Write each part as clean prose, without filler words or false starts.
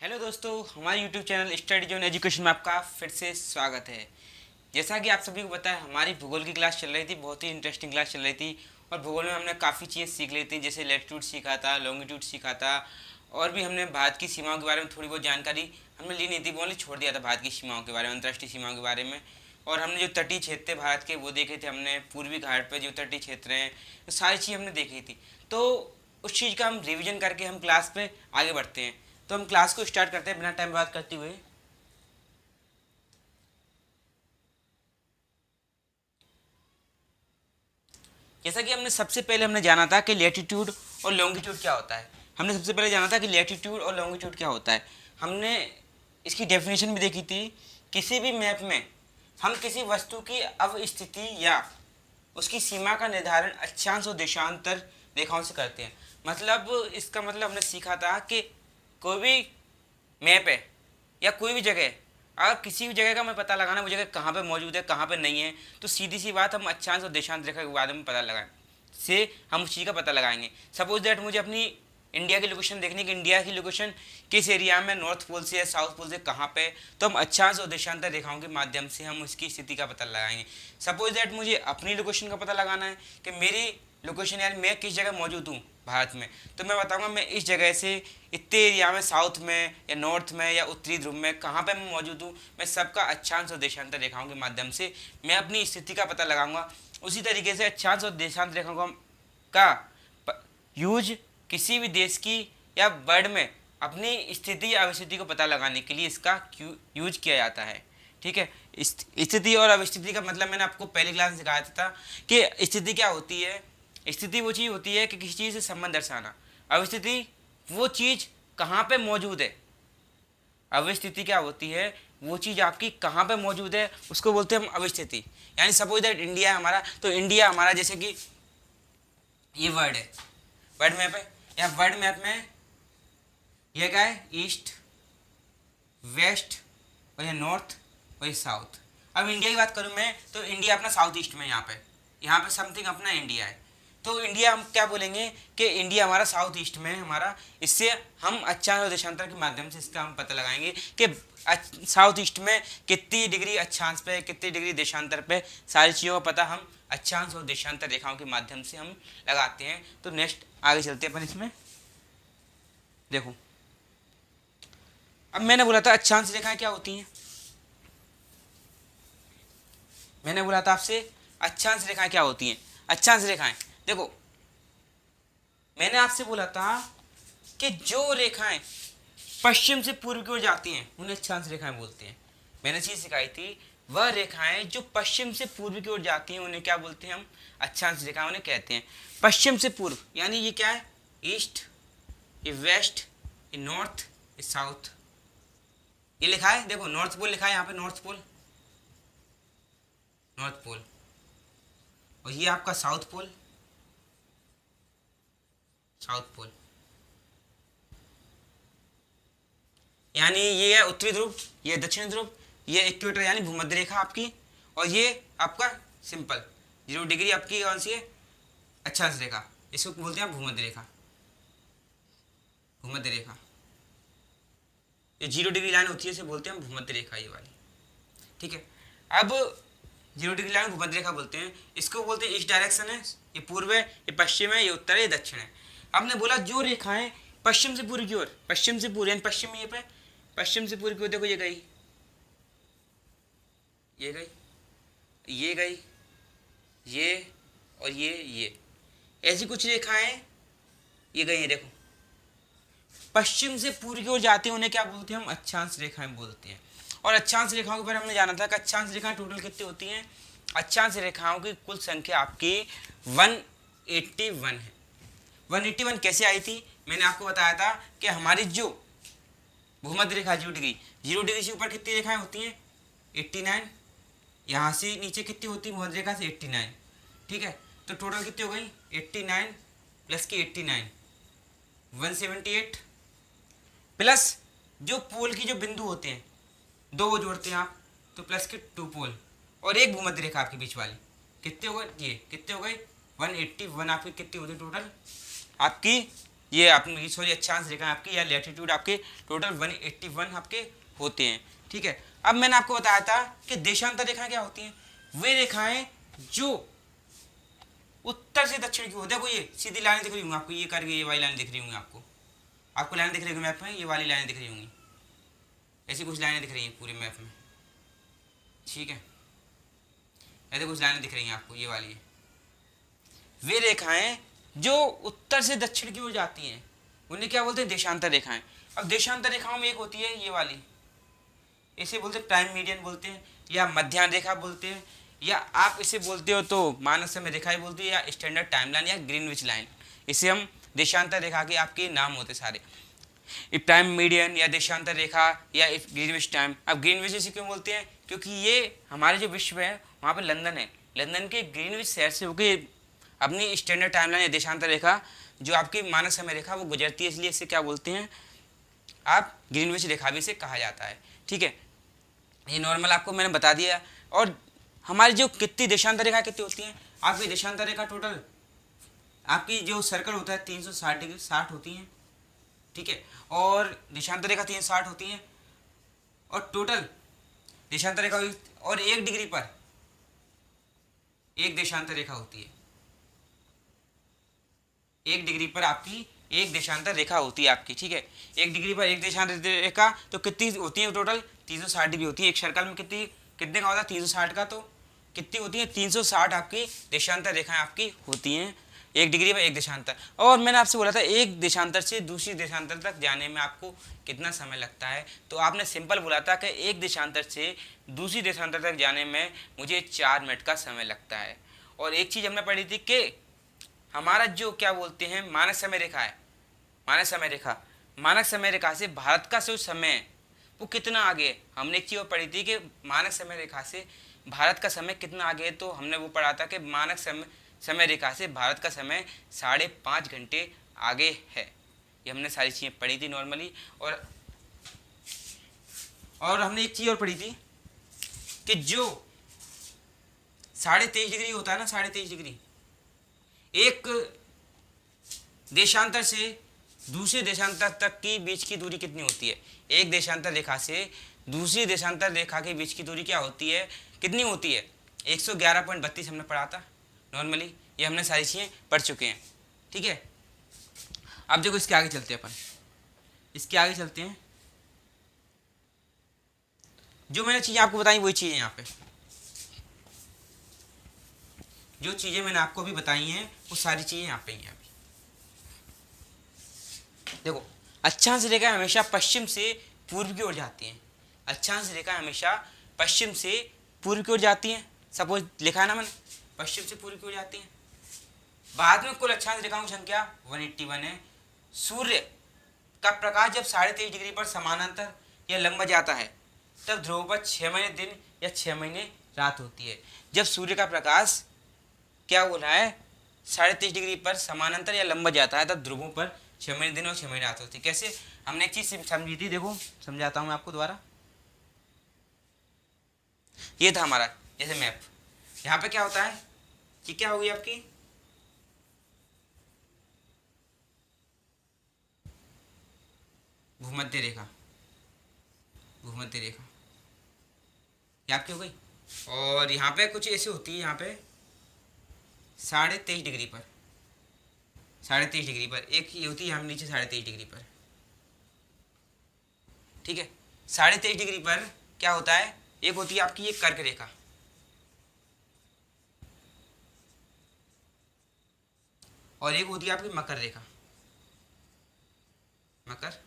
Hello दोस्तों, हमारे YouTube channel study zone education में आपका फिर से स्वागत है। जैसा कि आप सभी को पता है, हमारी भूगोल की क्लास चल रही थी, बहुत ही इंटरेस्टिंग क्लास चल रही थी। और भूगोल में हमने काफ़ी चीज़ें सीख ली थी, जैसे लैटिट्यूड सीखा था, लॉन्गिट्यूड सीखा था। और भी हमने भारत की सीमाओं के बारे में थोड़ी बहुत जानकारी हमने ली नहीं थी, बोले छोड़ दिया था भारत की सीमाओं के बारे में, अंतर्राष्ट्रीय सीमाओं के बारे में। और हमने जो तटीय क्षेत्र थे भारत के वो देखे थे हमने, पूर्वी घाट पर जो तटीय क्षेत्र हैं, तो सारी चीज़ हमने देखी थी। तो उस चीज़ का हम रिवीजन करके हम क्लास पे आगे बढ़ते हैं। तो हम क्लास को स्टार्ट करते हैं बिना टाइम बात करते हुए। जैसा कि हमने सबसे पहले हमने जाना था कि लैटिट्यूड और लॉन्गिट्यूड क्या होता है। हमने सबसे पहले जाना था कि लैटिट्यूड और लॉन्गिट्यूड क्या होता है। हमने इसकी डेफिनेशन भी देखी थी। किसी भी मैप में हम किसी वस्तु की अवस्थिति या उसकी सीमा का निर्धारण अक्षांश और देशांतर रेखाओं से करते हैं। मतलब इसका मतलब हमने सीखा था कि कोई भी मैप है या कोई भी जगह है, अगर किसी भी जगह का हमें पता लगाना, वो जगह कहाँ पे मौजूद है कहाँ पे नहीं है, तो सीधी सी बात हम अक्षांश और देशांत रेखा के बारे में पता लगाएं से हम उस चीज़ का पता लगाएंगे। सपोज दैट मुझे अपनी इंडिया की लोकेशन देखनी कि इंडिया की लोकेशन किस एरिया में, नॉर्थ पोल से या साउथ पोल से कहाँ पे, तो हम अक्षांश और देशांतर रेखाओं के माध्यम से हम उसकी स्थिति का पता लगाएंगे। सपोज दैट मुझे अपनी लोकेशन का पता लगाना है कि मेरी लोकेशन यानी मैं किस जगह मौजूद हूँ भारत में, तो मैं बताऊंगा मैं इस जगह से इतने एरिया में, साउथ में या नॉर्थ में या उत्तरी ध्रुव में कहाँ पे मैं मौजूद हूँ, मैं सबका अक्षांश और देशांतर रेखाओं के माध्यम से मैं अपनी स्थिति का पता लगाऊंगा। उसी तरीके से अक्षांश और देशांतर रेखाओं का यूज किसी भी देश की या वर्ल्ड में अपनी स्थिति या अवस्थिति को पता लगाने के लिए इसका यूज किया जाता है। ठीक है, स्थिति और अवस्थिति का मतलब मैंने आपको पहली क्लास में सिखाया था कि स्थिति क्या होती है। स्थिति वो चीज़ होती है कि किसी चीज़ से संबंध दर्शाना। अवस्थिति वो चीज़ कहाँ पे मौजूद है। अवस्थिति क्या होती है, वो चीज़ आपकी कहाँ पे मौजूद है, उसको बोलते हैं हम अवस्थिति। यानी सपोज दैट इंडिया है हमारा, तो इंडिया हमारा जैसे कि ये वर्ड है, वर्ड मैप है, या वर्ड मैप में ये क्या है, ईस्ट, वेस्ट और ये नॉर्थ और ये साउथ। अब इंडिया की बात करूँ मैं, तो इंडिया अपना साउथ ईस्ट में, यहाँ पे समथिंग अपना इंडिया है। तो इंडिया हम क्या बोलेंगे कि इंडिया हमारा साउथ ईस्ट में है हमारा। इससे हम अक्षांश और देशांतर के माध्यम से इसका हम पता लगाएंगे कि साउथ ईस्ट में कितनी डिग्री अक्षांश पे, कितनी डिग्री देशांतर पे, सारी चीज़ों का पता हम अक्षांश और देशांतर रेखाओं के माध्यम से हम लगाते हैं। तो नेक्स्ट आगे चलते हैं अपन इसमें। देखो, अब मैंने बोला था अक्षांश रेखाएं क्या होती हैं। मैंने बोला था आपसे अक्षांश रेखाएं क्या होती हैं। अक्षांश रेखाएं देखो, मैंने आपसे बोला था कि जो रेखाएं पश्चिम से पूर्व की ओर जाती हैं उन्हें अक्षांश रेखाएं बोलते हैं। मैंने चीज सिखाई थी, वह रेखाएं जो पश्चिम से पूर्व की ओर जाती हैं उन्हें क्या बोलते हैं हम, अक्षांश रेखाएं उन्हें कहते हैं। पश्चिम से पूर्व यानी ये क्या है, ईस्ट, ये वेस्ट, ये नॉर्थ, ये साउथ। ये लिखा है, देखो नॉर्थ पोल लिखा है यहाँ पे, नॉर्थ पोल, नॉर्थ पोल। और ये आपका साउथ पोल, साउथ पोल। यानी ये है उत्तरी ध्रुव, ये दक्षिण ध्रुव, ये इक्वेटर यानी भूमध्य रेखा आपकी, और ये आपका सिंपल 0 डिग्री आपकी कौन सी है, अक्षांश रेखा, इसको बोलते हैं भूमध्य रेखा। भूमध्य रेखा ये 0 डिग्री लाइन होती है, इसे बोलते हैं भूमध्य रेखा, ये वाली। ठीक है, अब 0 डिग्री लाइन भूमध्य रेखा बोलते हैं। इसको बोलते हैं ईस्ट डायरेक्शन है, ये पूर्व है, ये पश्चिम है, ये उत्तर है, ये दक्षिण है। हमने बोला जो रेखाएं पश्चिम से पूर्व की ओर, पश्चिम से पूर्व यानी पश्चिम में, ये पे पश्चिम से पूर्व की ओर देखो, ये गई, ये गई, ये गई, ये और ये ऐसी कुछ रेखाएं ये गई हैं। देखो पश्चिम से पूर्व की ओर जाती हैं उन्हें क्या बोलते हैं हम, अक्षांश रेखाएं बोलते हैं। और अक्षांश रेखाओं के बारे में हमने जाना था कि अक्षांश रेखाएं टोटल कितनी होती हैं। अक्षांश रेखाओं की कुल संख्या आपकी 181 है। 181 कैसे आई थी, मैंने आपको बताया था कि हमारी जो भूमध्य रेखा 0 डिग्री से ऊपर कितनी रेखाएं होती हैं, 89। यहाँ से नीचे कितनी होती है भूमध्य रेखा से, 89। ठीक है, तो टोटल कितनी हो गई, 89 प्लस की 89, 178, प्लस जो पोल की जो बिंदु होते हैं, दो वो जोड़ते हैं आप, तो प्लस के 2 पोल और एक भूमध्य रेखा आपके बीच वाली, कितने हो गए, ये कितने हो गए 181 आपकी कितनी होती है टोटल आपकी, ये अपनी सॉरी अक्षांश रेखा आपकी या लैटिट्यूड आपके टोटल 181 आपके होते हैं। ठीक है, अब मैंने आपको बताया था कि देशांतर रेखाएं क्या होती हैं, वे रेखाएं जो उत्तर से दक्षिण की होती है। देखो ये सीधी लाइन दिख रही होंगी आपको, ये करके ये वाली लाइन दिख रही होंगी आपको लाइन दिख रही होगी मैप में, ये वाली लाइन दिख रही होंगी, ऐसी कुछ लाइनें दिख रही हैं पूरे मैप में। ठीक है, ऐसे कुछ लाइनें दिख रही हैं आपको, ये वाली है। वे रेखाएं जो उत्तर से दक्षिण की ओर जाती हैं उन्हें क्या बोलते हैं, देशांतर रेखाएं। अब देशांतर रेखाओं में एक होती है ये वाली, इसे बोलते हैं प्राइम मीडियन बोलते हैं, या मध्याह्न रेखा बोलते हैं, या आप इसे बोलते हो तो मानक समय रेखाएं बोलते हैं, या स्टैंडर्ड टाइमलाइन या ग्रीनविच लाइन। इसे हम देशांतर रेखा के आपके नाम होते सारे, प्राइम मीडियन या देशांतर रेखा या ग्रीनविच टाइम। अब ग्रीनविच इसे क्यों बोलते हैं, क्योंकि ये हमारे जो विश्व है वहाँ पर लंदन है, लंदन के ग्रीनविच शहर से होकर अपनी स्टैंडर्ड टाइमलाइन या देशांतर रेखा जो आपकी मानक समय रेखा वो गुजरती है, इसलिए इसे क्या बोलते हैं आप, ग्रीनविच रेखा भी इसे कहा जाता है। ठीक है, ये नॉर्मल आपको मैंने बता दिया। और हमारी जो कितनी देशांतर रेखा कितनी होती हैं, आपकी देशांतर रेखा टोटल आपकी जो सर्कल होता है 360 डिग्री 60 होती हैं। ठीक है, और देशांतर रेखा 360 होती हैं, और टोटल देशांतर रेखा और 1 डिग्री पर एक देशांतर रेखा होती है, 1 डिग्री पर आपकी एक देशांतर रेखा होती है आपकी। ठीक है, 1 डिग्री पर एक देशांतर रेखा तो कितनी होती है टोटल, 360 डिग्री होती है। एक सर्कल में कितने का होता है 360 का, तो कितनी होती है 360 आपकी देशांतर रेखाएं आपकी होती हैं 1 डिग्री पर एक देशांतर। और मैंने आपसे बोला था एक देशांतर से दूसरी देशांतर तक जाने में आपको कितना समय लगता है, तो आपने सिंपल बोला था कि एक देशांतर से दूसरी देशांतर तक जाने में मुझे 4 मिनट का समय लगता है। और एक चीज़ हमने पढ़ी थी कि हमारा जो क्या बोलते हैं मानक समय रेखा है, मानक समय रेखा से भारत का जो समय है वो कितना आगे है। हमने एक चीज़ और पढ़ी थी कि मानक समय रेखा से भारत का समय कितना आगे है, तो हमने वो पढ़ा था कि मानक समय रेखा से भारत का समय 5.5 घंटे आगे है। ये हमने सारी चीज़ें पढ़ी थी नॉर्मली। और हमने एक चीज़ और पढ़ी थी कि जो 23.5 डिग्री होता है ना, 23.5 डिग्री, एक देशांतर से दूसरे देशांतर तक की बीच की दूरी कितनी होती है। एक देशांतर रेखा से दूसरी देशांतर रेखा के बीच की दूरी क्या होती है, कितनी होती है, 111.32 हमने पढ़ा था नॉर्मली। ये हमने सारी चीज़ें पढ़ चुके हैं। ठीक है, अब देखो इसके आगे चलते हैं अपन, इसके आगे चलते हैं। जो मैंने चीज़ें आपको बताई वही चीज़ें यहाँ पे, जो चीज़ें मैंने आपको अभी बताई हैं वो सारी चीज़ें यहाँ पे ही हैं। देखो अक्षांश रेखा हमेशा पश्चिम से पूर्व की ओर जाती हैं, अक्षांश रेखा हमेशा पश्चिम से पूर्व की ओर जाती हैं। सपोज लिखा है ना मैंने, पश्चिम से पूर्व की ओर जाती हैं। बाद में कुल अक्षांश रेखाओं की संख्या 181 है। सूर्य का प्रकाश जब 23.5 डिग्री पर समानांतर या लंबा जाता है तब ध्रुवों पर 6 महीने दिन या 6 महीने रात होती है। जब सूर्य का प्रकाश क्या हो रहा है 23.5 डिग्री पर समानांतर या लंबा जाता है तब ध्रुवों पर 6 महीने दिन और 6 महीने रात होती है। कैसे, हमने एक चीज समझी थी, देखो समझाता हूँ मैं आपको दोबारा। ये था हमारा जैसे मैप, यहाँ पे क्या होता है कि क्या होगी आपकी भूमध्य रेखा, भूमध्य रेखा ये आपकी हो गई। और यहाँ पे कुछ ऐसी होती है, यहाँ पे 23.5 डिग्री पर, 23.5 डिग्री पर एक ये होती है हम नीचे 23.5 डिग्री पर। ठीक है, 23.5 डिग्री पर क्या होता है, एक होती है आपकी ये कर्क रेखा, और एक होती है आपकी मकर रेखा, मकर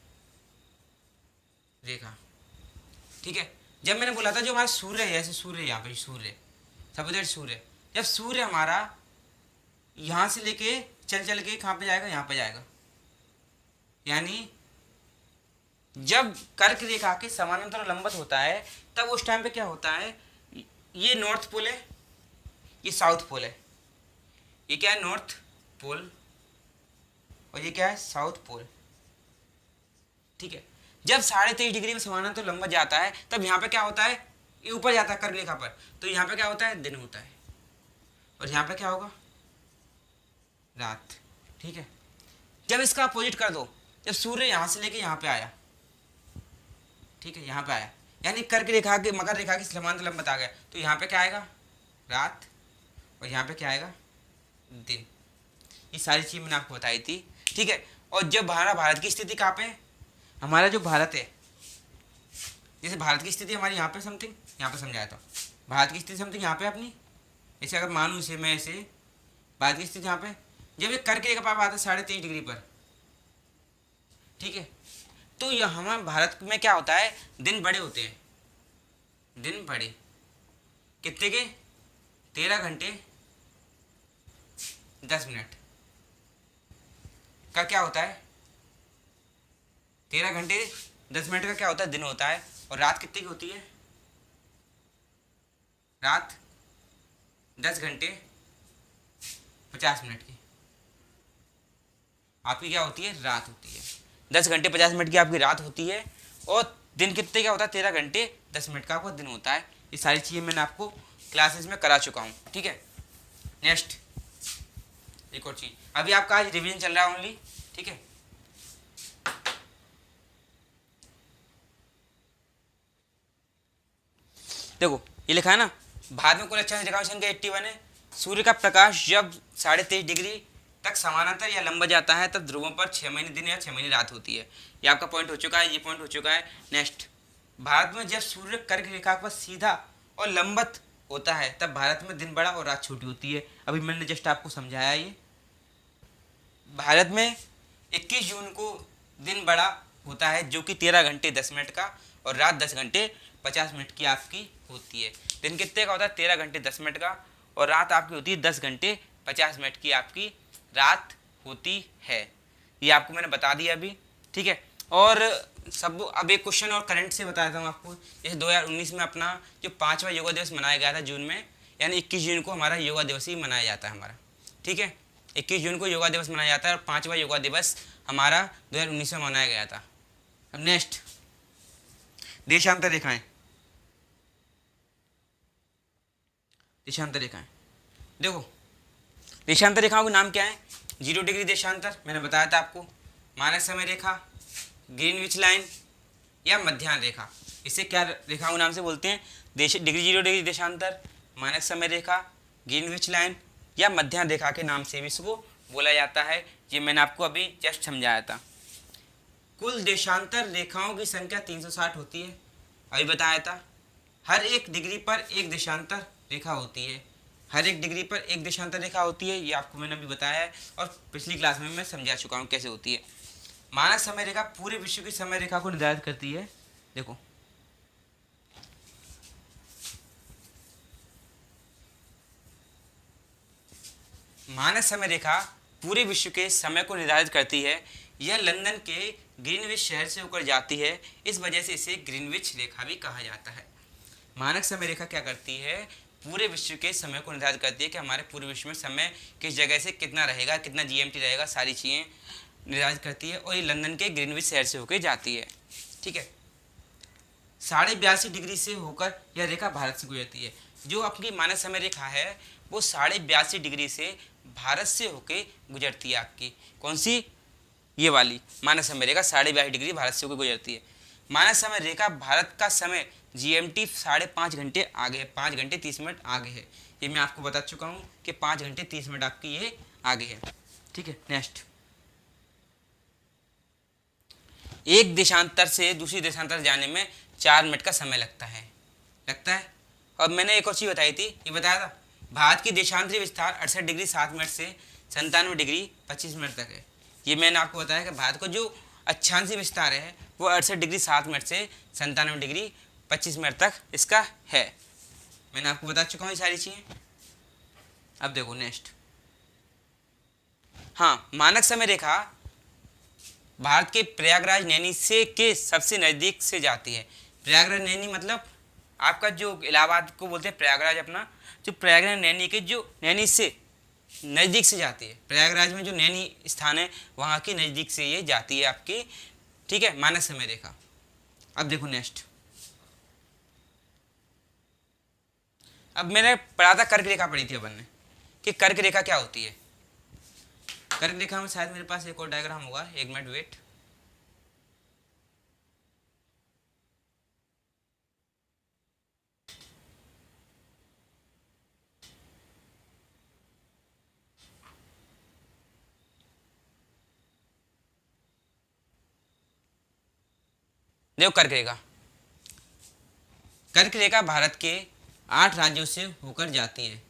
रेखा। ठीक है, जब मैंने बोला था जो हमारा सूर्य है, ऐसे सूर्य यहाँ पे सूर्य, सपोज सूर्य, जब सूर्य हमारा यहाँ से लेके चल के कहाँ पे जाएगा, यहाँ पे जाएगा, यानी जब कर्क रेखा के समानांतर लंबवत होता है तब उस टाइम पे क्या होता है, ये नॉर्थ पोल है, ये साउथ पोल है, ये क्या है नॉर्थ पोल और ये क्या है साउथ पोल। ठीक है, जब 23.5 डिग्री में समानांतर लंबवत जाता है तब यहाँ पे क्या होता है, ये ऊपर जाता है कर्क रेखा पर, तो यहाँ पे क्या होता है दिन होता है, और यहाँ पे क्या होगा रात। ठीक है, जब इसका अपोजिट कर दो, जब सूर्य यहाँ से लेके यहाँ पे आया, ठीक है, यहाँ पे आया, यानी कर्क रेखा के मकर रेखा की समांतर लंबवत आ गया, तो यहाँ पे क्या आएगा, रात, और यहाँ पे क्या आएगा, दिन। ये सारी चीज़ मैंने आपको बताई थी, ठीक है। और जब भारत की स्थिति कहाँ पे है, हमारा जो भारत है, जैसे भारत की स्थिति हमारी यहाँ पे समथिंग, यहाँ पे समझाया था, भारत की स्थिति समथिंग यहाँ पे अपनी, ऐसे अगर मानूँ इसे मैं, ऐसे भारत की स्थिति यहाँ पे, जब ये कर्क रेखा पाप आता है 23.5 डिग्री पर, ठीक है, तो यह हमारे भारत में क्या होता है, दिन बड़े होते हैं, दिन बड़े कितने के, 13 घंटे 10 मिनट का क्या होता है, 13 घंटे 10 मिनट का क्या होता है, दिन होता है। और रात कितने की होती है, रात 10 घंटे 50 मिनट की आपकी क्या होती है, रात होती है। 10 घंटे 50 मिनट की आपकी रात होती है, और दिन कितने क्या होता है, 13 घंटे 10 मिनट का आपका दिन होता है। ये सारी चीज़ें मैंने आपको क्लासेस में करा चुका हूँ, ठीक है। नेक्स्ट एक और चीज़, अभी आपका आज रिवीजन चल रहा है ओनली, ठीक है। देखो ये लिखा है ना, भारत में कुल अक्षांश रेखाओं की संख्या 81 है। सूर्य का प्रकाश जब 23.5 डिग्री तक समानांतर या लंबा जाता है, तब ध्रुवों पर 6 महीने दिन या 6 महीने रात होती है। ये आपका पॉइंट हो चुका है, ये पॉइंट हो चुका है। नेक्स्ट, भारत में जब सूर्य कर्क रेखा पर सीधा और लंबवत होता है, तब भारत में दिन बड़ा और रात छोटी होती है। अभी मैंने जस्ट आपको समझाया, ये भारत में 21 जून को दिन बड़ा होता है, जो कि 13 घंटे 10 मिनट का, और रात 10 घंटे 50 मिनट की आपकी होती है। दिन कितने का होता है, 13 घंटे 10 मिनट का, और रात आपकी होती है 10 घंटे 50 मिनट की आपकी रात होती है। ये आपको मैंने बता दिया अभी, ठीक है। और सब अब एक क्वेश्चन और करंट से बताता हूँ आपको। जैसे 2019 में अपना जो 5वां योगा दिवस मनाया गया था जून में, यानी 21 जून को हमारा योगा दिवस ही मनाया जाता है हमारा, ठीक है। 21 जून को योगा दिवस मनाया जाता है, और 5वां योगा दिवस हमारा 2019 में मनाया गया था। अब नेक्स्ट, देशांतर रेखाएं, देशांतर रेखाएं, देखो देशांतर रेखाओं के नाम क्या है, 0 डिग्री देशांतर मैंने बताया था आपको, मानक समय रेखा, ग्रीनविच लाइन, या मध्याह्न रेखा। इसे क्या रेखाओं के नाम से बोलते हैं, 0 डिग्री देशांतर, मानक समय रेखा, ग्रीनविच लाइन, या मध्याह्न रेखा के नाम से भी इसको बोला जाता है। ये मैंने आपको अभी जस्ट समझाया था। कुल देशांतर रेखाओं की संख्या 360 होती है, अभी बताया था। हर एक डिग्री पर एक देशांतर रेखा होती है, हर एक डिग्री पर एक देशांतर रेखा होती है, ये आपको मैंने अभी बताया है, और पिछली क्लास में मैं समझा चुका हूँ कैसे होती है। मानक समय रेखा पूरे विश्व की समय रेखा को निर्धारित करती है। देखो मानक समय रेखा पूरे विश्व के समय को निर्धारित करती है। यह लंदन के ग्रीनविच शहर से होकर जाती है, इस वजह से इसे ग्रीनविच रेखा भी कहा जाता है। मानक समय रेखा क्या करती है, पूरे विश्व के समय को निर्धारित करती है कि हमारे पूरे विश्व में समय किस जगह से कितना रहेगा, कितना जीएमटी रहेगा, सारी चीज़ें निर्धारित करती है, और ये लंदन के ग्रीनविच शहर से होकर जाती है, ठीक है। 82.5 डिग्री से होकर यह रेखा भारत से गुजरती है। जो अपनी मानक समय रेखा है वो 82.5 डिग्री से भारत से होकर गुजरती है आपकी। कौन सी, ये वाली मानक समय रेखा 82.5 डिग्री भारत से होकर गुजरती है। मानक समय रेखा भारत का समय जीएमटी 5.5 घंटे आगे है, 5 घंटे 30 मिनट आगे है। ये मैं आपको बता चुका हूँ कि 5 घंटे 30 मिनट आपकी ये आगे है, ठीक है। नेक्स्ट, एक देशांतर से दूसरी देशांतर जाने में 4 मिनट का समय लगता है। और मैंने एक और चीज़ बताई थी, ये बताया था, भारत की देशांतरी विस्तार 68 डिग्री 7 मिनट से 97 डिग्री 25 मिनट तक है। ये मैंने आपको बताया कि भारत को जो अक्षांशीय विस्तार है वो 68 डिग्री 7 मिनट से 97 डिग्री 25 मिनट तक इसका है। मैंने आपको बता चुका हूँ ये सारी चीज़ें। अब देखो नेक्स्ट, हाँ, मानक समय रेखा भारत के प्रयागराज नैनी से के सबसे नज़दीक से जाती है। प्रयागराज नैनी मतलब आपका जो इलाहाबाद को बोलते हैं प्रयागराज, अपना जो प्रयागराज नैनी के जो नैनी से नज़दीक से जाती है, प्रयागराज में जो नैनी स्थान है वहाँ की नज़दीक से ये जाती है आपकी, ठीक है, मानक समय रेखा। अब देखो नेक्स्ट, अब मैंने पढ़ा था कर्क रेखा, पढ़ी थी अपन ने कि कर्क रेखा क्या होती है। कर्क रेखा में शायद मेरे पास एक और डायग्राम होगा, एक मिनट वेट। देखो कर्क रेखा, कर्क रेखा भारत के 8 राज्यों से होकर जाती है।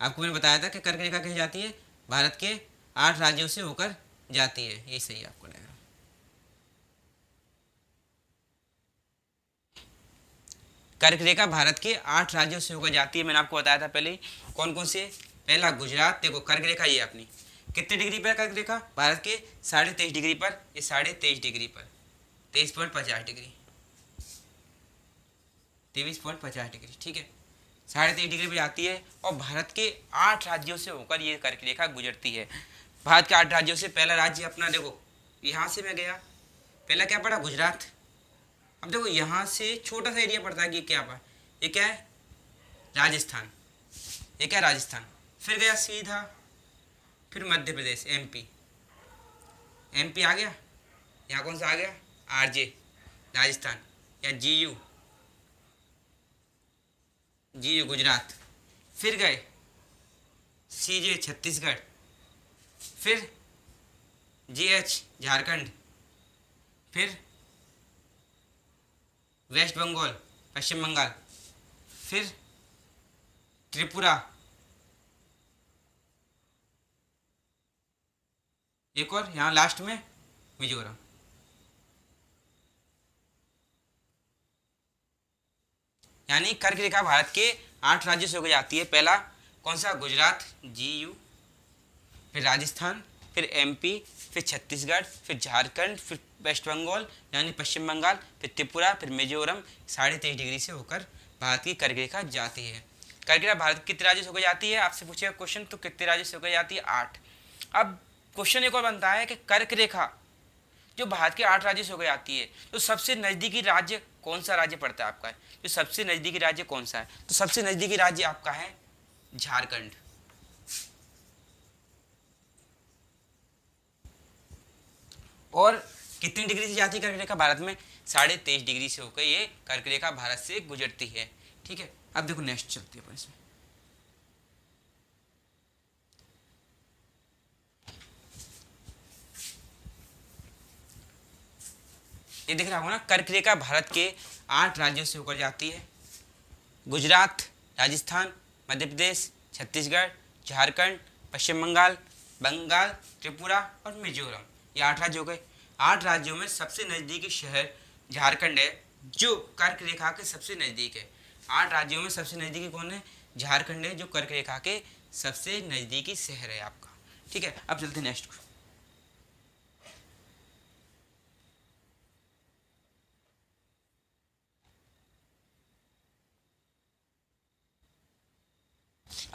आपको मैंने बताया था कि कर्क रेखा कैसे जाती है, भारत के 8 राज्यों से होकर जाती है। यही सही है आपको डायग्राम। कर्क रेखा भारत के 8 राज्यों से होकर जाती है। मैंने आपको बताया था पहले कौन कौन से। पहला गुजरात, देखो कर्क रेखा ये अपनी कितने डिग्री पर कर्क रेखा, भारत के 23.5 डिग्री पर, ये 23.5 डिग्री पर, 23.50 डिग्री, 23.50 डिग्री, ठीक है, 23.5 डिग्री पर आती है। और भारत के 8 राज्यों से होकर ये कर्क रेखा गुजरती है। भारत के 8 राज्यों से पहला राज्य अपना, देखो यहाँ से मैं गया, पहला क्या पड़ा, गुजरात। अब देखो यहाँ से छोटा सा एरिया पड़ता है कि क्या पा, ये क्या है, राजस्थान, ये क्या, राजस्थान। फिर गया सीधा, फिर मध्य प्रदेश, एमपी, एमपी आ गया, यहाँ कौन सा आ गया, आरजे, राजस्थान, या जीयू, जीयू गुजरात। फिर गए सीजे, छत्तीसगढ़, फिर जीएच, झारखंड, फिर वेस्ट बंगाल, पश्चिम बंगाल, फिर त्रिपुरा, एक और यहाँ लास्ट में मिजोरम। यानी कर्क रेखा भारत के 8 राज्यों से होकर जाती है। पहला कौन सा, गुजरात, जीयू, फिर राजस्थान, फिर एमपी, फिर छत्तीसगढ़, फिर झारखंड, फिर वेस्ट बंगाल यानी पश्चिम बंगाल, फिर त्रिपुरा, फिर मिजोरम। 23.5 डिग्री से होकर भारत की कर्क रेखा जाती है। कर्क रेखा भारत के कितने राज्यों से होकर जाती है, आपसे पूछेगा क्वेश्चन, तो कितने राज्यों से होकर जाती है, 8। अब क्वेश्चन एक और बनता है कि कर्क रेखा जो भारत के 8 राज्यों से होकर जाती है, तो सबसे नज़दीकी राज्य कौन सा राज्य पड़ता है आपका, जो सबसे नज़दीकी राज्य कौन सा है, तो सबसे नज़दीकी राज्य आपका है झारखंड। और कितनी डिग्री से जाती है कर्क रेखा भारत में, 23.5 डिग्री से होकर ये कर्क रेखा भारत से गुजरती है, ठीक है। अब देखो नेक्स्ट चलती है इसमें। ये दिख रहा होगा ना, कर्क रेखा भारत के 8 राज्यों से होकर जाती है। गुजरात, राजस्थान, मध्य प्रदेश, छत्तीसगढ़, झारखंड, पश्चिम बंगाल, बंगाल, त्रिपुरा और मिजोरम, ये 8 राज्य हो गए। 8 राज्यों में सबसे नज़दीकी शहर झारखंड है, जो कर्क रेखा के सबसे नज़दीक है। 8 राज्यों में सबसे नज़दीकी कौन है, झारखंड है, जो कर्क रेखा के सबसे नज़दीकी शहर है आपका, ठीक है। अब चलते हैं नेक्स्ट।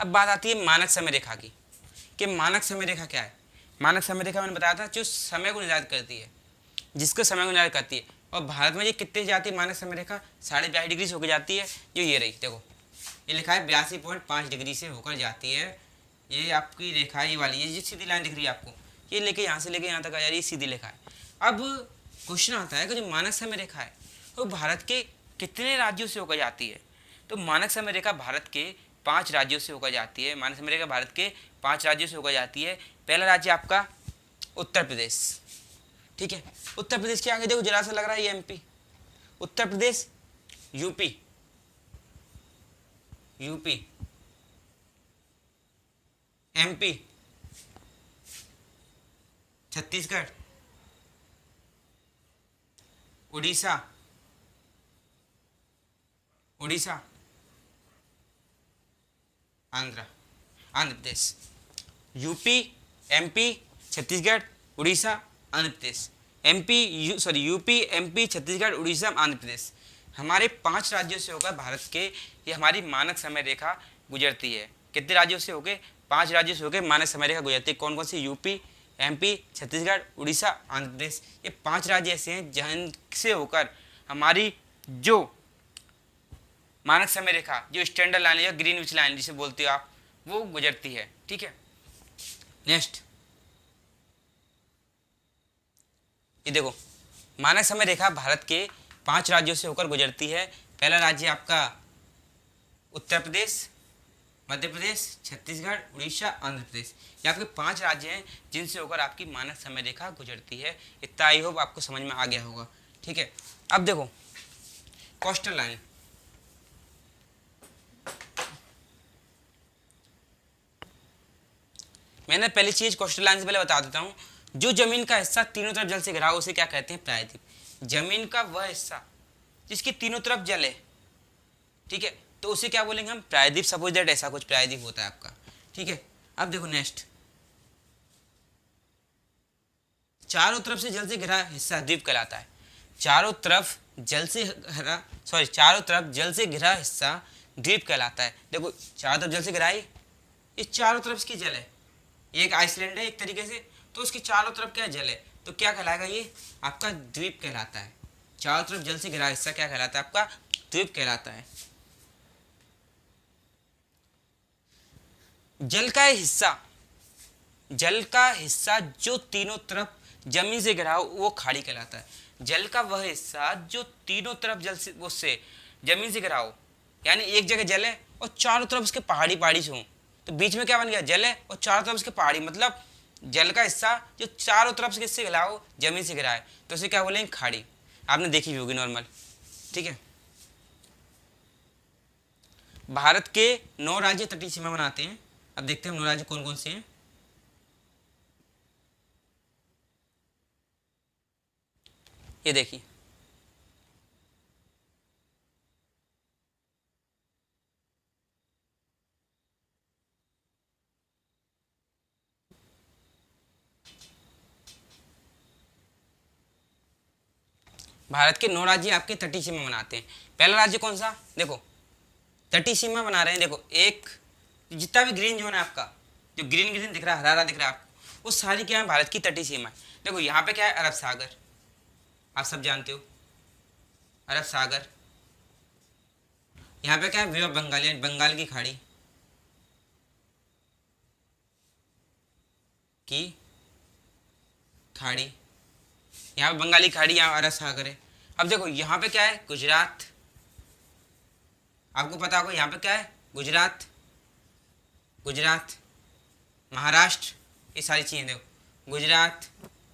अब बात आती है मानक समय रेखा की, कि मानक समय रेखा क्या है। मानक समय रेखा मैंने बताया था जो समय को निर्धारित करती है, जिसको समय को निर्धारित करती है। और भारत में ये कितने जाती है मानक समय रेखा, 22.5 डिग्री से होकर जाती है, जो ये रही, देखो ये लिखा है 82.5 डिग्री से होकर जाती है। ये आपकी रेखा ये वाली, ये जो सीधी लाइन दिख रही है आपको, ये लेके यहाँ से लेके यहाँ तक आ जा रही है, सीधी रेखा है। अब क्वेश्चन आता है कि जो मानक समय रेखा है वो भारत के कितने राज्यों से होकर जाती है, तो मानक समय रेखा भारत के 5 राज्यों से होकर जाती है। मानक समय रेखा भारत के 5 राज्यों से होकर जाती है। पहला राज्य आपका उत्तर प्रदेश, ठीक है। उत्तर प्रदेश के आगे देखो जरा सा लग रहा है ये MP, Uttar Pradesh, UP, UP, MP, Chhattisgarh, Orissa, Orissa, Andhra Pradesh, UP, MP, Chhattisgarh, Orissa, Andhra Pradesh, UP, MP, Chhattisgarh, Orissa, Andhra Pradesh. हमारे 5 राज्यों से होकर भारत के ये हमारी मानक समय रेखा गुजरती है। कितने राज्यों से होकर, 5 राज्यों से होकर मानक समय रेखा गुजरती है। कौन कौन सी, यूपी, एमपी, छत्तीसगढ़, उड़ीसा, आंध्र प्रदेश। ये 5 राज्य ऐसे हैं जिनसे होकर हमारी जो मानक समय रेखा, जो स्टैंडर्ड लाइन या ग्रीनविच लाइन जिसे बोलते हो आप, वो गुजरती है, ठीक है। नेक्स्ट, ये देखो, मानक समय रेखा भारत के 5 राज्यों से होकर गुजरती है। पहला राज्य आपका उत्तर प्रदेश, मध्य प्रदेश, छत्तीसगढ़, उड़ीसा, आंध्र प्रदेश। ये आपके 5 राज्य हैं जिनसे होकर आपकी मानक समय रेखा गुजरती है। इतना आई होप आपको समझ में आ गया होगा। ठीक है, अब देखो कोस्टल लाइन। मैंने पहली चीज कोस्टल लाइन से पहले बता देता हूँ, जो जमीन का हिस्सा तीनों तरफ जल से घिरा हो उसे क्या कहते हैं? प्रायद्वीप। जमीन का वह हिस्सा जिसकी तीनों तरफ जल है, ठीक है, तो उसे क्या बोलेंगे हम? प्रायद्वीप। सपोज दैट ऐसा कुछ प्रायद्वीप होता है आपका। ठीक है, अब देखो नेक्स्ट, चारों तरफ से जल से घिरा हिस्सा द्वीप कहलाता है। चारों तरफ जल से घिरा, सॉरी, चारों तरफ जल से घिरा हिस्सा द्वीप कहलाता है। देखो चारों तरफ जल से घिरा है, ये चारों तरफ इसकी जल है, ये एक आइसलैंड है एक तरीके से, तो उसके चारों तरफ क्या जल है, तो क्या कहलाएगा? ये आपका द्वीप कहलाता है। चारों तरफ जल से घिरा हिस्सा क्या कहलाता है? आपका द्वीप कहलाता है। जल का हिस्सा, जल का हिस्सा जो तीनों तरफ जमीन से घिरा हो वो खाड़ी कहलाता है। जल का वह हिस्सा जो तीनों तरफ जल से, उससे जमीन से घिरा हो, यानी एक जगह जल है और चारों तरफ उसके पहाड़ी पहाड़ी से हो, तो बीच में क्या बन गया? जल है और चारों तरफ उसके पहाड़ी, मतलब जल का हिस्सा जो चारों तरफ से किससे घिरा हो? जमीन से घिरा है, तो उसे क्या बोलेंगे? खाड़ी। आपने देखी होगी नॉर्मल। ठीक है, भारत के 9 राज्य तटीय सीमा बनाते हैं। अब देखते हैं 9 राज्य कौन कौन से हैं। ये देखिए, भारत के 9 राज्य आपके तटीय सीमा बनाते हैं। पहला राज्य कौन सा? देखो तटीय सीमा बना रहे हैं। देखो एक जितना भी ग्रीन जोन है आपका, जो ग्रीन ग्रीन दिख रहा है, हरा हरा दिख रहा है आपको, वो सारी क्या है? भारत की तटीय सीमा है। देखो यहाँ पे क्या है? अरब सागर, आप सब जानते हो अरब सागर। यहाँ पे क्या है? वे ऑफ बंगाल, यानी बंगाल की खाड़ी की खाड़ी, यहाँ पे बंगाली खाड़ी, यहाँ अरब सागर है। अब देखो यहाँ पे क्या है? गुजरात, आपको पता होगा यहाँ पे क्या है? गुजरात, गुजरात, महाराष्ट्र, ये सारी चीज़ें देखो, गुजरात,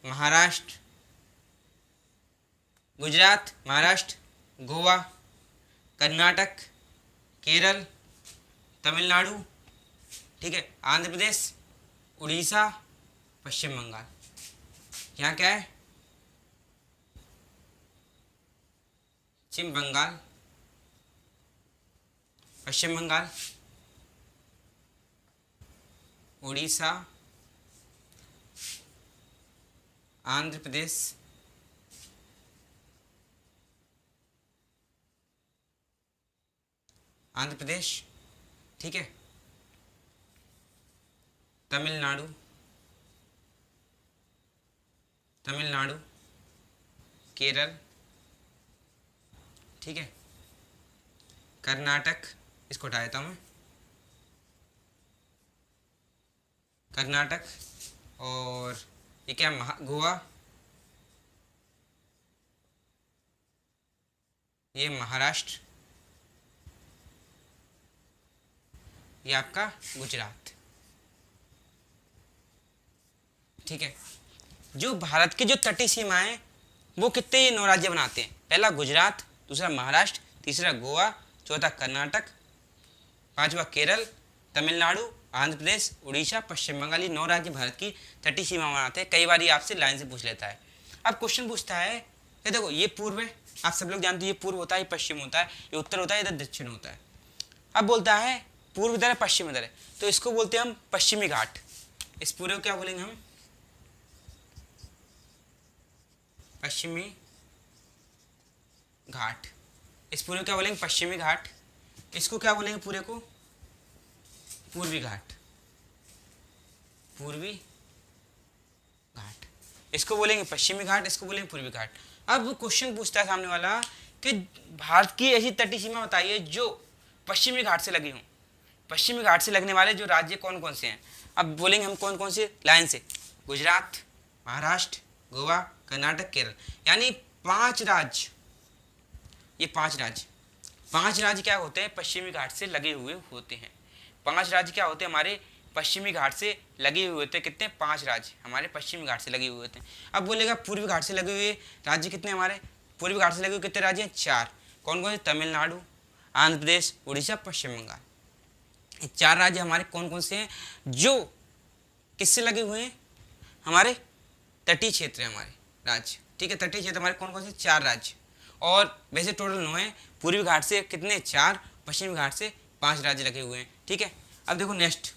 महाराष्ट्र, गुजरात, महाराष्ट्र, गोवा, कर्नाटक, केरल, तमिलनाडु, ठीक है, आंध्र प्रदेश, उड़ीसा, पश्चिम बंगाल। यहाँ क्या है? पश्चिम बंगाल, पश्चिम बंगाल, उड़ीसा, आंध्र प्रदेश, आंध्र प्रदेश, ठीक है, तमिलनाडु, तमिलनाडु, केरल, ठीक है, कर्नाटक, इसको हटा देता हूँ मैं, कर्नाटक, और ये क्या? गोवा, ये महाराष्ट्र, ये आपका गुजरात। ठीक है, जो भारत के जो तटीय सीमा है वो कितने ये 9 राज्य बनाते हैं? पहला गुजरात, दूसरा महाराष्ट्र, तीसरा गोवा, चौथा कर्नाटक, पांचवा केरल, तमिलनाडु, आंध्र प्रदेश, उड़ीसा, पश्चिम बंगाल। ये 9 राज्य भारत की तटीय सीमा बनाते हैं। कई बार ये आपसे लाइन से पूछ लेता है। अब क्वेश्चन पूछता है, ये देखो ये पूर्व है, आप सब लोग जानते हो, ये पूर्व होता है, ये पश्चिम होता है, ये उत्तर होता है, इधर दक्षिण होता है। अब बोलता है पूर्व इधर है, पश्चिम इधर है, तो इसको बोलते हैं हम पश्चिमी घाट। इस पूरे को क्या बोलेंगे हम? पश्चिमी घाट। इस पूरे को क्या बोलेंगे? पश्चिमी घाट। इसको क्या बोलेंगे पूरे को? पूर्वी घाट, पूर्वी घाट। इसको बोलेंगे पश्चिमी घाट, इसको बोलेंगे पूर्वी घाट। अब क्वेश्चन पूछता है सामने वाला कि भारत की ऐसी तटीय सीमा बताइए जो पश्चिमी घाट से लगी हो। पश्चिमी घाट से लगने वाले जो राज्य कौन कौन से हैं? अब बोलेंगे हम कौन कौन से लाइन से? गुजरात, महाराष्ट्र, गोवा, कर्नाटक, केरल, यानी 5 राज्य। ये 5 राज्य क्या होते हैं, पश्चिमी घाट से लगे हुए होते हैं। 5 राज्य क्या होते हैं, हमारे पश्चिमी घाट से लगे हुए होते हैं। कितने, 5 राज्य हमारे पश्चिमी घाट से लगे हुए होते हैं। अब बोलेगा पूर्वी घाट से लगे हुए राज्य कितने, हमारे पूर्वी घाट से लगे हुए कितने राज्य हैं, 4। कौन कौन से, तमिलनाडु, आंध्र प्रदेश, उड़ीसा, पश्चिम बंगाल। ये 4 राज्य हमारे कौन कौन से हैं, जो किससे लगे हुए हैं, हमारे तटीय क्षेत्र है हमारे राज्य। ठीक है, तटीय क्षेत्र हमारे कौन कौन से, 4 राज्य। और वैसे टोटल 9 है। पूर्वी घाट से कितने, 4, पश्चिमी घाट से 5 राज्य लगे हुए हैं। ठीक है, अब देखो नेक्स्ट,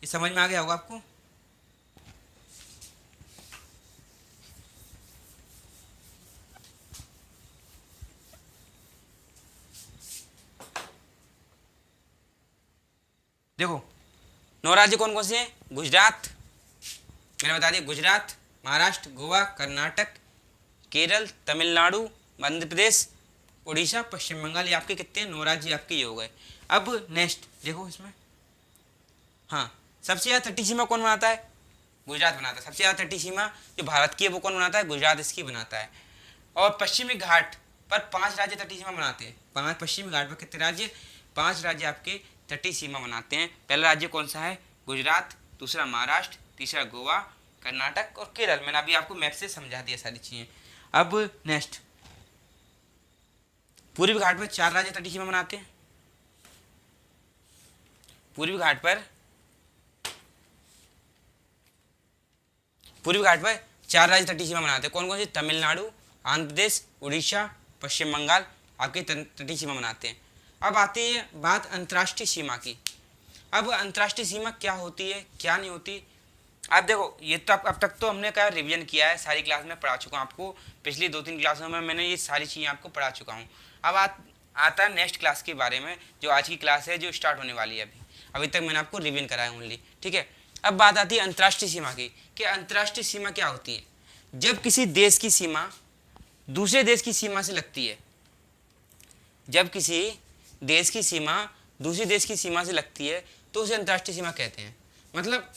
ये समझ में आ गया होगा आपको। देखो 9 राज्य कौन कौन से हैं, गुजरात, मैंने बता दिया, गुजरात, महाराष्ट्र, गोवा, कर्नाटक, केरल, तमिलनाडु, मध्य प्रदेश, उड़ीसा, पश्चिम बंगाल। ये आपके कितने, 9 राज्य आपके ये हो गए। अब नेक्स्ट देखो इसमें, हाँ, सबसे ज़्यादा तटीय सीमा कौन बनाता है, गुजरात बनाता है। सबसे ज़्यादा तटीय सीमा जो भारत की है वो कौन बनाता है, गुजरात इसकी बनाता है। और पश्चिमी घाट पर 5 राज्य तटीय सीमा बनाते हैं। 5 पश्चिमी घाट पर कितने राज्य, 5 राज्य आपके तटीय सीमा बनाते हैं। पहला राज्य कौन सा है, गुजरात, दूसरा महाराष्ट्र, तीसरा गोवा, कर्नाटक और केरल। मैंने अभी आपको मैप से समझा दिया सारी चीज़ें। अब नेक्स्ट, पूर्वी घाट पर 4 राज्य तटीय सीमा बनाते हैं। पूर्वी घाट पर 4 राज्य तटीय सीमा बनाते हैं। कौन कौन से, तमिलनाडु, आंध्र प्रदेश, उड़ीसा, पश्चिम बंगाल आपके तटीय सीमा बनाते हैं। अब आती है बात अंतर्राष्ट्रीय सीमा की। अब अंतर्राष्ट्रीय सीमा क्या होती है, क्या नहीं होती। आप देखो, ये तो अब तक तो हमने क्या रिवीजन किया है, सारी क्लास में पढ़ा चुका हूँ आपको। पिछली 2-3 क्लासों में मैंने ये सारी चीज़ें आपको पढ़ा चुका हूँ। अब आता है नेक्स्ट क्लास के बारे में, जो आज की क्लास है, जो स्टार्ट होने वाली है अभी तक मैंने आपको रिवीजन कराया ओनली। ठीक है, अब बात आती है अंतर्राष्ट्रीय सीमा की, कि अंतर्राष्ट्रीय सीमा क्या होती है। जब किसी देश की सीमा दूसरे देश की सीमा से लगती है, जब किसी देश की सीमा दूसरे देश की सीमा से लगती है तो उसे अंतर्राष्ट्रीय सीमा कहते हैं। मतलब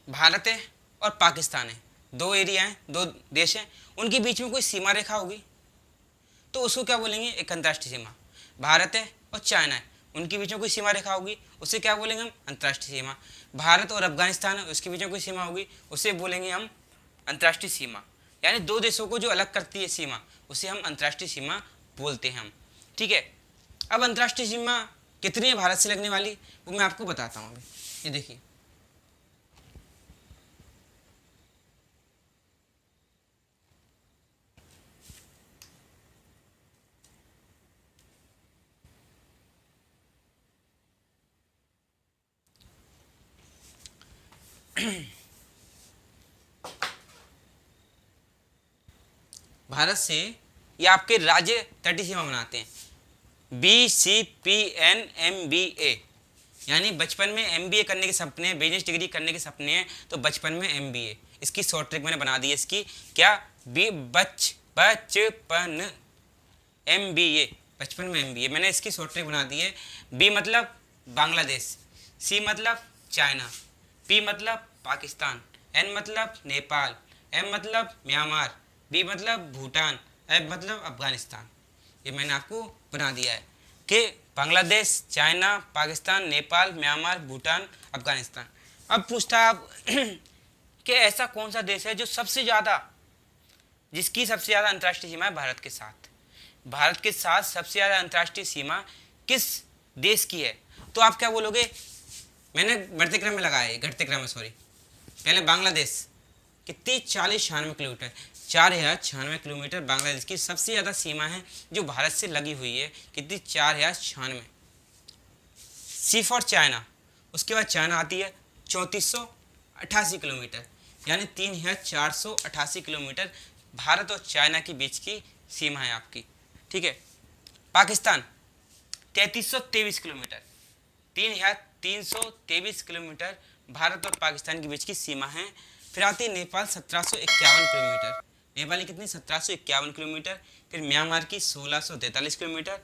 भारत है और पाकिस्तान है, 2 एरिया हैं, 2 देश हैं, उनके बीच में कोई सीमा रेखा होगी तो उसको क्या बोलेंगे, एक अंतर्राष्ट्रीय सीमा। भारत है और चाइना है, उनके बीच में कोई सीमा रेखा होगी, उसे क्या बोलेंगे हम, अंतर्राष्ट्रीय सीमा। भारत और अफगानिस्तान है, उसके बीच में कोई सीमा होगी, उसे बोलेंगे हम अंतर्राष्ट्रीय सीमा। यानी 2 देशों को जो अलग करती है सीमा, उसे हम अंतर्राष्ट्रीय सीमा बोलते हैं हम। ठीक है, अब अंतर्राष्ट्रीय सीमा कितनी है भारत से लगने वाली, वो मैं आपको बताता हूँ अभी। ये देखिए, भारत से ये आपके राज्य तटीय सीमा बनाते हैं। BCPNMBA, यानी बचपन में MBA करने के सपने, बिजनेस डिग्री करने के सपने हैं तो बचपन में MBA, इसकी शॉर्ट ट्रिक मैंने बना दी है इसकी, क्या, बचपन MBA, बचपन में MBA मैंने इसकी शॉर्ट ट्रिक बना दी है। B मतलब बांग्लादेश, C मतलब चाइना, P मतलब पाकिस्तान, N मतलब नेपाल, M मतलब म्यांमार, B मतलब भूटान, F मतलब अफगानिस्तान। ये मैंने आपको बना दिया है कि बांग्लादेश, चाइना, पाकिस्तान, नेपाल, म्यांमार, भूटान, अफगानिस्तान। अब पूछता है आप कि ऐसा कौन सा देश है जो सबसे ज़्यादा, जिसकी सबसे ज़्यादा अंतर्राष्ट्रीय सीमा है भारत के साथ। भारत के साथ सबसे ज़्यादा अंतर्राष्ट्रीय सीमा किस देश की है, तो आप क्या बोलोगे, मैंने बढ़ते क्रम में लगाया है, घटते क्रम में सॉरी। पहले बांग्लादेश, कितनी, 40-96 किलोमीटर, 4096 किलोमीटर बांग्लादेश की सबसे ज़्यादा सीमा है जो भारत से लगी हुई है, कितनी, 4096। सी फॉर चाइना, उसके बाद चाइना आती है 3488 किलोमीटर, यानी 3488 किलोमीटर भारत और चाइना के बीच की सीमा है आपकी। ठीक है, पाकिस्तान 3323 किलोमीटर, 3323 किलोमीटर भारत और पाकिस्तान के बीच की सीमा है। फिर आती है नेपाल 1751 किलोमीटर, नेपाल की कितनी, 1751 किलोमीटर। फिर म्यांमार की 1643 किलोमीटर,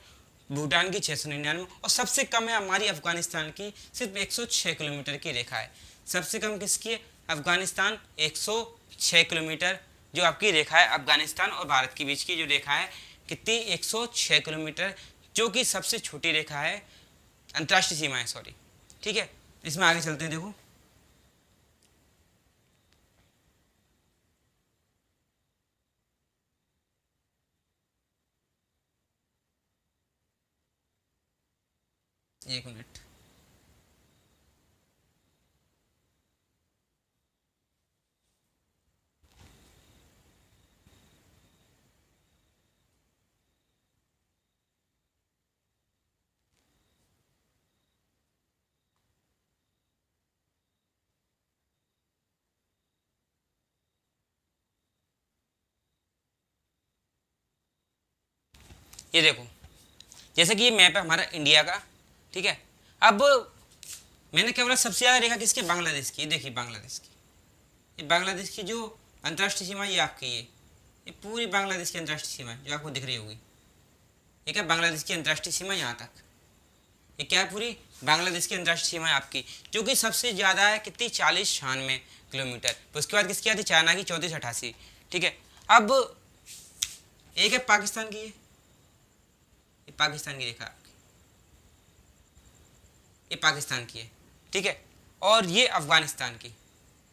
भूटान की 699 और सबसे कम है हमारी अफगानिस्तान की, सिर्फ 106 किलोमीटर की रेखा है। सबसे कम किसकी है, अफगानिस्तान 106 किलोमीटर, जो आपकी रेखा है अफगानिस्तान और भारत के बीच की जो रेखा है कितनी, 106 किलोमीटर, जो कि सबसे छोटी रेखा है, अंतर्राष्ट्रीय सीमा है, सॉरी। ठीक है, इसमें आगे चलते हैं। देखो एक मिनट, ये देखो, जैसे कि ये मैप है हमारा इंडिया का। ठीक है, अब मैंने क्या बोला, सबसे ज़्यादा रेखा किसकी, बांग्लादेश की। देखिए बांग्लादेश की, ये बांग्लादेश की जो अंतर्राष्ट्रीय सीमा, ये आपकी ये पूरी बांग्लादेश की अंतर्राष्ट्रीय सीमा है जो आपको दिख रही होगी। ये क्या, बांग्लादेश की अंतर्राष्ट्रीय सीमा यहाँ तक, ये क्या है, पूरी बांग्लादेश की अंतर्राष्ट्रीय सीमा है आपकी, जो कि सबसे ज़्यादा है कितनी, 40-96 किलोमीटर। तो उसके बाद किसकी आती, चाइना की 34-88। ठीक है, अब एक है पाकिस्तान की, ये पाकिस्तान की रेखा आपकी, ये पाकिस्तान की है। ठीक है, और ये अफगानिस्तान की,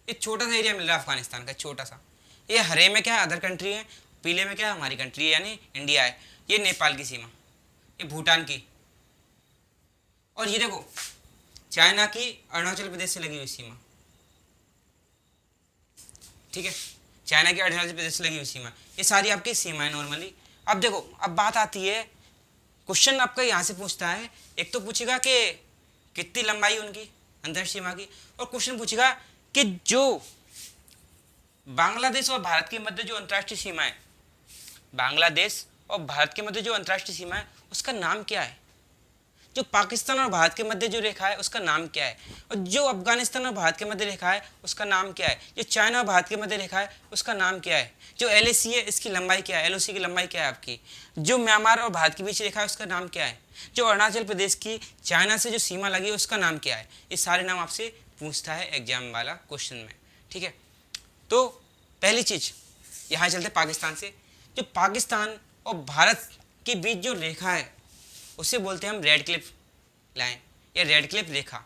ये छोटा सा एरिया मिल रहा है अफगानिस्तान का, छोटा सा। ये हरे में क्या है, अदर कंट्री है, पीले में क्या है, हमारी कंट्री है यानी इंडिया है। ये नेपाल की सीमा, ये भूटान की, और ये देखो चाइना की अरुणाचल प्रदेश से लगी हुई सीमा। ठीक है, चाइना की अरुणाचल प्रदेश से लगी हुई सीमा, ये सारी आपकी सीमा है नॉर्मली। अब देखो, अब बात आती है, क्वेश्चन आपका यहाँ से पूछता है, एक तो पूछेगा कि कितनी लंबाई उनकी अंतर्राष्ट्रीय सीमा की, और क्वेश्चन पूछेगा कि जो बांग्लादेश और भारत के मध्य जो अंतर्राष्ट्रीय सीमा है, बांग्लादेश और भारत के मध्य जो अंतर्राष्ट्रीय सीमा है उसका नाम क्या है, जो पाकिस्तान और भारत के मध्य जो रेखा है उसका नाम क्या है, और जो अफगानिस्तान और भारत के मध्य रेखा है उसका नाम क्या है, जो चाइना और भारत के मध्य रेखा है उसका नाम क्या है, जो एलएसी है इसकी लंबाई क्या है, एलओसी की लंबाई क्या है आपकी, जो म्यांमार और भारत के बीच रेखा है उसका नाम क्या है, जो अरुणाचल प्रदेश की चाइना से जो सीमा लगी है उसका नाम क्या है। ये सारे नाम आपसे पूछता है एग्जाम वाला क्वेश्चन में। ठीक है, तो पहली चीज़ यहाँ चलते पाकिस्तान से, जो पाकिस्तान और भारत के बीच जो रेखा है उसे बोलते हैं हम रेड क्लिफ लाइन या रेड क्लिफ रेखा।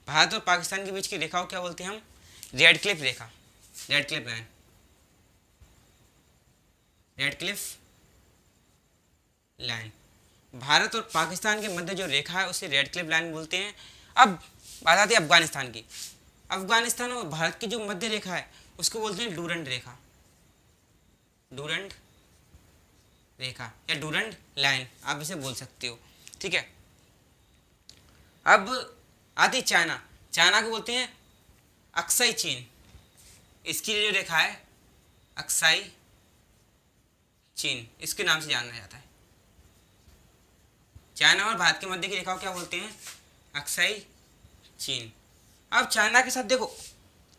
भारत और पाकिस्तान के बीच की रेखा को क्या बोलते हैं हम, रेड क्लिफ रेखा, Radcliffe line, Radcliffe line. Bharat और पाकिस्तान के मध्य जो रेखा है उसे रेड क्लिफ लाइन बोलते हैं। अब बात आती है अफगानिस्तान की, अफगानिस्तान और भारत की जो मध्य रेखा है उसको बोलते हैं डूरंड रेखा, डूरंड रेखा या डूरंड लाइन आप इसे बोल सकते हो। ठीक है, अब आती चाइना, चाइना को बोलते हैं अक्साई चीन, इसकी जो रेखा है अक्साई चीन, इसके नाम से जाना जाता है। चाइना और भारत के मध्य की रेखा को क्या बोलते हैं, अक्साई चीन। अब चाइना के साथ देखो,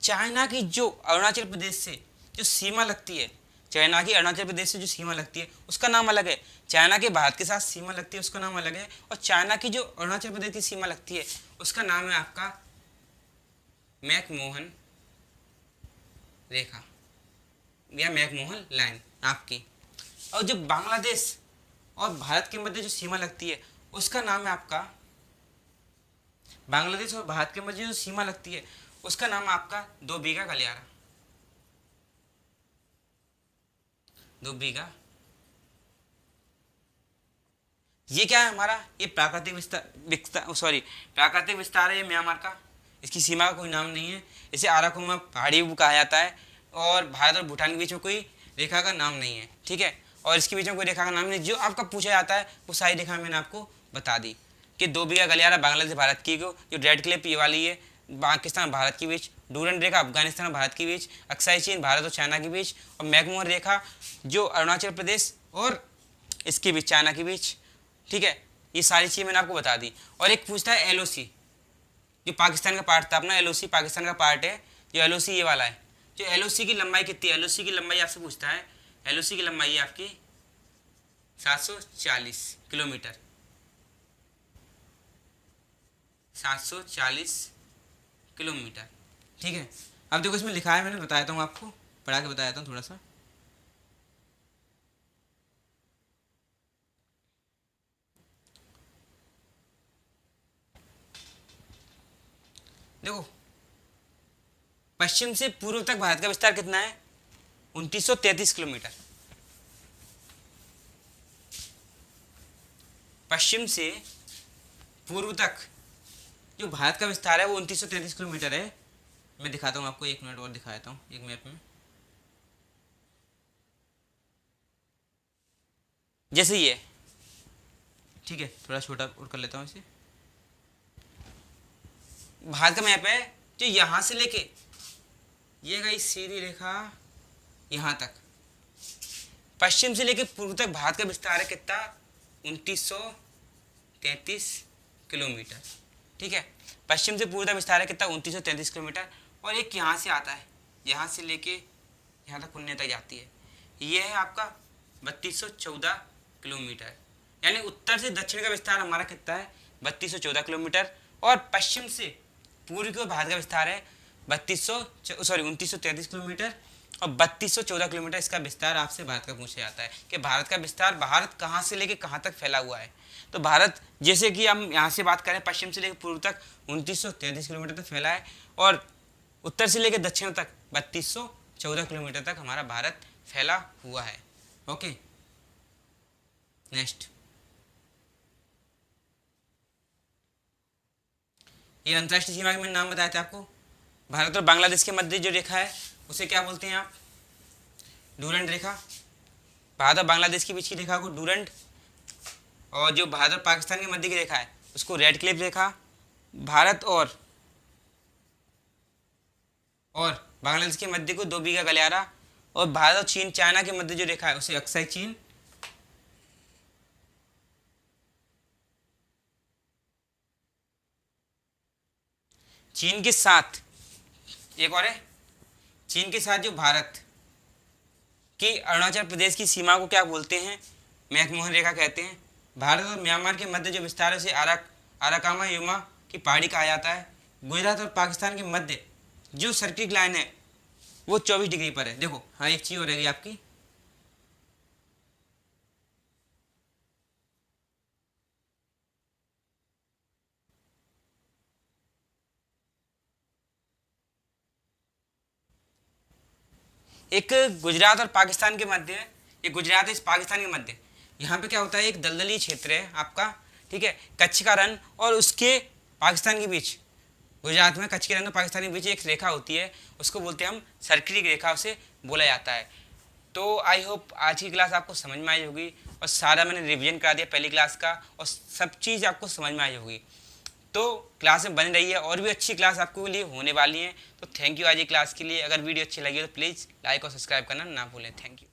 चाइना की जो अरुणाचल प्रदेश से जो सीमा लगती है, चाइना की अरुणाचल प्रदेश से जो सीमा लगती है उसका नाम अलग है, चाइना के भारत के साथ सीमा लगती है उसका नाम अलग है, और चाइना की जो अरुणाचल प्रदेश की सीमा लगती है उसका नाम है आपका मैकमोहन रेखा या मैकमोहन लाइन आपकी। और जो बांग्लादेश और भारत के मध्य जो सीमा लगती है उसका नाम है आपका, बांग्लादेश और भारत के मध्य जो सीमा लगती है उसका नाम है आपका 2 बीघा गलियारा, 2 बीघा। ये क्या है हमारा, ये प्राकृतिक विस्तार, सॉरी प्राकृतिक विस्तार है ये म्यांमार का, इसकी सीमा का कोई नाम नहीं है, इसे आराकुमा पहाड़ी कहा जाता है, और भारत और भूटान के बीच में कोई रेखा का नाम नहीं है। ठीक है, और इसके बीच में कोई रेखा का नाम नहीं, जो आपका पूछा जाता है वो सारी रेखा मैंने आपको बता दी कि 2 बीघा गलियारा बांग्लादेश भारत की को, जो रेड क्लिफ ये वाली है पाकिस्तान भारत के बीच, डूरंड रेखा अफगानिस्तान और भारत के बीच, अक्साई चीन भारत और चाइना के बीच, और मैकमोहन रेखा जो अरुणाचल प्रदेश और इसके बीच चाइना के बीच। ठीक है, ये सारी चीज़ें मैंने आपको बता दी। और एक पूछता है एलओसी, जो पाकिस्तान का पार्ट था अपना, एलओसी पाकिस्तान का पार्ट है, जो एलओसी ये वाला है, जो एलओसी की लंबाई कितनी है, एलओसी की लंबाई आपसे पूछता है, एलओसी की लंबाई है आपकी 740 किलोमीटर, 740 किलोमीटर। ठीक है, अब देखो इसमें लिखा है, मैंने बताया हूँ आपको, पढ़ा के बताया था थोड़ा सा। देखो पश्चिम से पूर्व तक भारत का विस्तार कितना है, 2933 किलोमीटर। पश्चिम से पूर्व तक जो भारत का विस्तार है वो 2933 किलोमीटर है। मैं दिखाता हूँ आपको, एक मिनट और दिखा देता हूँ एक मैप में। जैसे ये, ठीक है, थोड़ा छोटा और कर लेता हूँ इसे। भारत का मैप है जो यहाँ से लेके ये गई सीधी रेखा यहाँ तक, पश्चिम से लेके पूर्व तक भारत का विस्तार है कितना, 2933 किलोमीटर। ठीक है, पश्चिम से पूर्व तक विस्तार है कितना, 2933 किलोमीटर। और एक यहाँ से आता है, यहाँ से लेके यहाँ तक पुण्य तक जाती है, ये है आपका 3214 किलोमीटर। यानी उत्तर से दक्षिण का विस्तार हमारा कितना है, 3214 किलोमीटर। और पश्चिम से पूर्व की ओर भारत का विस्तार है 2933 किलोमीटर। और 3214 किलोमीटर इसका विस्तार आपसे भारत का पूछा जाता है कि भारत का विस्तार, भारत कहाँ से लेके कहाँ तक फैला हुआ है। तो भारत, जैसे कि हम यहाँ से बात करें, पश्चिम से लेकर पूर्व तक 2933 किलोमीटर तक फैला है, और उत्तर से लेकर दक्षिण तक 3214 किलोमीटर तक हमारा भारत फैला हुआ है। ओके, नेक्स्ट, ये अंतर्राष्ट्रीय सीमा के मैंने नाम बताया था आपको। भारत और बांग्लादेश के मध्य जो रेखा है उसे क्या बोलते हैं आप, डूरंड रेखा। भारत और बांग्लादेश के बीच की रेखा को डूरंड, और जो भारत और पाकिस्तान के मध्य की रेखा है उसको रेड क्लिफ रेखा। भारत और बांग्लादेश के मध्य को 2 बीघा गलियारा। और भारत और चीन चाइना के मध्य जो रेखा है उसे अक्साई चीन। चीन के साथ एक और है, चीन के साथ जो भारत की अरुणाचल प्रदेश की सीमा को क्या बोलते हैं, मैकमोहन रेखा कहते हैं। भारत और म्यांमार के मध्य जो विस्तार है उसे आराकामा युमा की पहाड़ी कहा जाता है। गुजरात और पाकिस्तान के मध्य जो सर्किट लाइन है वो 24 डिग्री पर है। देखो हाँ, एक चीज़ हो रहेगी आपकी, एक गुजरात और पाकिस्तान के मध्य है, एक गुजरात है इस पाकिस्तान के मध्य। यहाँ पे क्या होता है, एक दलदली क्षेत्र है आपका, ठीक है, कच्छ का रण और उसके पाकिस्तान के बीच, गुजरात में कच्छ के रण और पाकिस्तान के बीच एक रेखा होती है, उसको बोलते हैं हम सर्किल रेखा, उसे बोला जाता है। तो आई होप आज की क्लास आपको समझ में आई होगी, और सारा मैंने रिवीजन करा दिया पहली क्लास का, और सब चीज़ आपको समझ में आई होगी। तो क्लास में बनी रही है, और भी अच्छी क्लास आपको लिए होने वाली है। तो थैंक यू आज की क्लास के लिए। अगर वीडियो अच्छी लगी तो प्लीज़ लाइक और सब्सक्राइब करना ना भूलें। Thank you.